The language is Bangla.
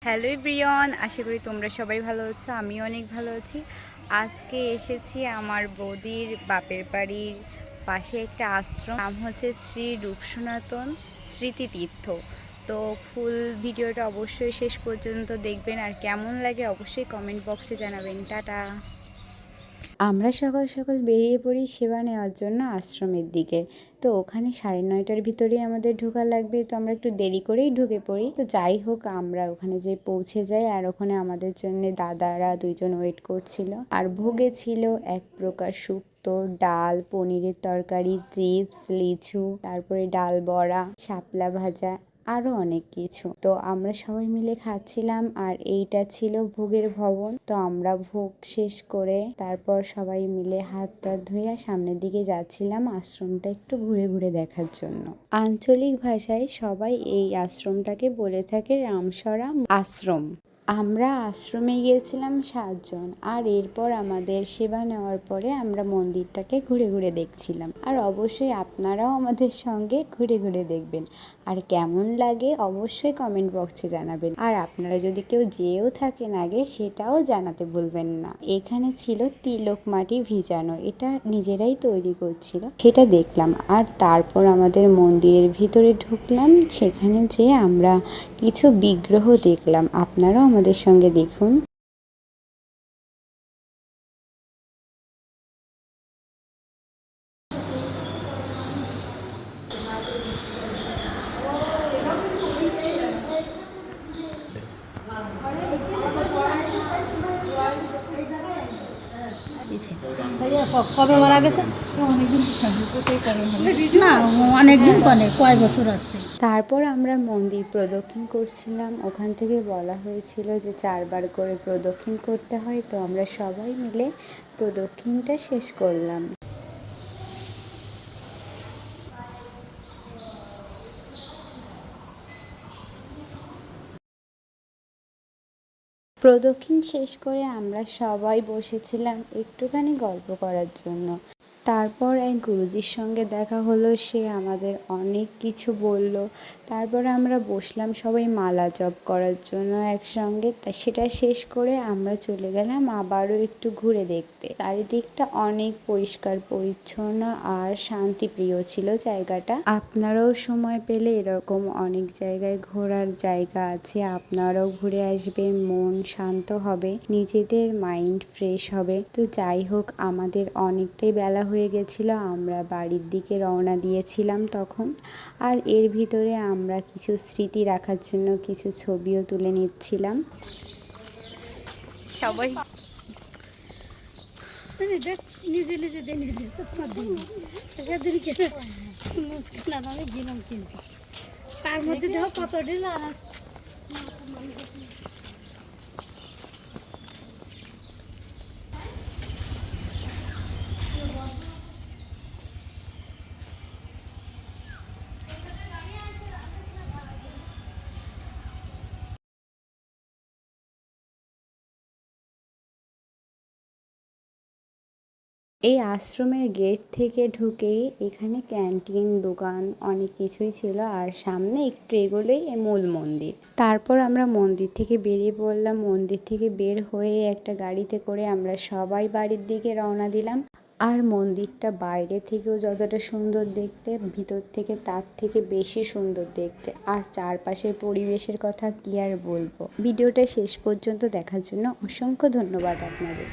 হ্যালো এভরিওয়ান, আশা করি তোমরা সবাই ভালো আছো। আমিও অনেক ভালো আছি। আজকে এসেছি আমার বৌদির বাপের বাড়ির পাশে একটা আশ্রম, নাম হচ্ছে শ্রী রূপসনাতন স্মৃতিতীর্থ। তো ফুল ভিডিওটা অবশ্যই শেষ পর্যন্ত দেখবেন, আর কেমন লাগে অবশ্যই কমেন্ট বক্সে জানাবেন। টাটা। আমরা সকাল সকাল বেরিয়ে পড়ি সেবা নেওয়ার জন্য আশ্রমের দিকে। তো ওখানে 9:30টার ভিতরেই আমাদের ঢোকা লাগবে, তো আমরা একটু দেরি করেই ঢুকে পড়ি। তো যাই হোক, আমরা ওখানে যে পৌঁছে যাই, আর ওখানে আমাদের জন্য দাদারা দুইজন ওয়েট করছিল। আর ভোগে ছিল এক প্রকার শুক্তো, ডাল, পনিরের তরকারি, চিপস, লিচু, তারপরে ডাল বড়া, শাপলা ভাজা, আরো অনেক কিছু। তো আমরা সবাই মিলে খাচ্ছিলাম, আর এইটা ছিল ভোগের ভবন। তো আমরা ভোগ শেষ করে তারপর সবাই মিলে হাত টাত ধুয়ে সামনের দিকে যাচ্ছিলাম আশ্রমটা একটু ঘুরে ঘুরে দেখার জন্য। আঞ্চলিক ভাষায় সবাই এই আশ্রমটাকে বলে থাকে রামসরা আশ্রম। আমরা আশ্রমে গিয়েছিলাম 7 জন, আর এরপর আমাদের সেবা নেওয়ার পরে আমরা মন্দিরটাকে ঘুরে ঘুরে দেখছিলাম। আর অবশ্যই আপনারাও আমাদের সঙ্গে ঘুরে ঘুরে দেখবেন, আর কেমন লাগে অবশ্যই কমেন্ট বক্সে জানাবেন। আর আপনারা যদি কেউ যেয়েও থাকেন আগে, সেটাও জানাতে ভুলবেন না। এখানে ছিল তিলক মাটি ভিজানো, এটা নিজেরাই তৈরি করছিল, সেটা দেখলাম। আর তারপর আমাদের মন্দিরের ভিতরে ঢুকলাম, সেখানে যেয়ে আমরা কিছু বিগ্রহ দেখলাম। আপনারাও আমাদের সঙ্গে দেখুন। কবে মারা গেছে? না, অনেকদিন পরে, কয় বছর আসছে। তারপর আমরা মন্দির প্রদক্ষিণ করছিলাম। ওখান থেকে বলা হয়েছিল যে 4বার করে প্রদক্ষিণ করতে হয়। তো আমরা সবাই মিলে প্রদক্ষিণটা শেষ করলাম। প্রদক্ষিণ শেষ করে আমরা সবাই বসেছিলাম একটুখানি গল্প করার জন্য। তারপর এক গুরুজির সঙ্গে দেখা হলো, সে আমাদের অনেক কিছু বলল। তারপর আমরা বসলাম সবাই মালা জপ করার জন্য একসঙ্গে। তা সেটা শেষ করে আমরা চলে গেলাম আবারও একটু ঘুরে দেখতে। চারিদিকটা অনেক পরিষ্কার পরিচ্ছন্ন আর শান্তিপ্রিয় ছিল জায়গাটা। আপনারাও সময় পেলে এরকম অনেক জায়গায় ঘোরার জায়গা আছে, আপনারাও ঘুরে আসবেন। মন শান্ত হবে, নিজেদের মাইন্ড ফ্রেশ হবে। তো যাই হোক, আমাদের অনেকটাই বেলা হয়ে গেছিল, আমরা বাড়ির দিকে রওনা দিয়েছিলাম তখন। আর এর ভিতরে আমরা কিছু স্মৃতি রাখার জন্য কিছু ছবিও তুলে নিচ্ছিলাম সবাই। নিজে নিজে দিয়ে নিজে আমি গেলাম, কিন্তু তার মধ্যে দেখো কত ডিল। আর এই আশ্রমের গেট থেকে ঢুকেই এখানে ক্যান্টিন, দোকান অনেক কিছুই ছিল, আর সামনে একটু এগোলেই মূল মন্দির। তারপর আমরা মন্দির থেকে বেরিয়ে পড়লাম। মন্দির থেকে বের হয়ে একটা গাড়িতে করে আমরা সবাই বাড়ির দিকে রওনা দিলাম। আর মন্দিরটা বাইরে থেকেও যতটা সুন্দর দেখতে, ভিতর থেকে তার থেকে বেশি সুন্দর দেখতে। আর চারপাশের পরিবেশের কথা কি আর বলবো। ভিডিওটা শেষ পর্যন্ত দেখার জন্য অসংখ্য ধন্যবাদ আপনাদের।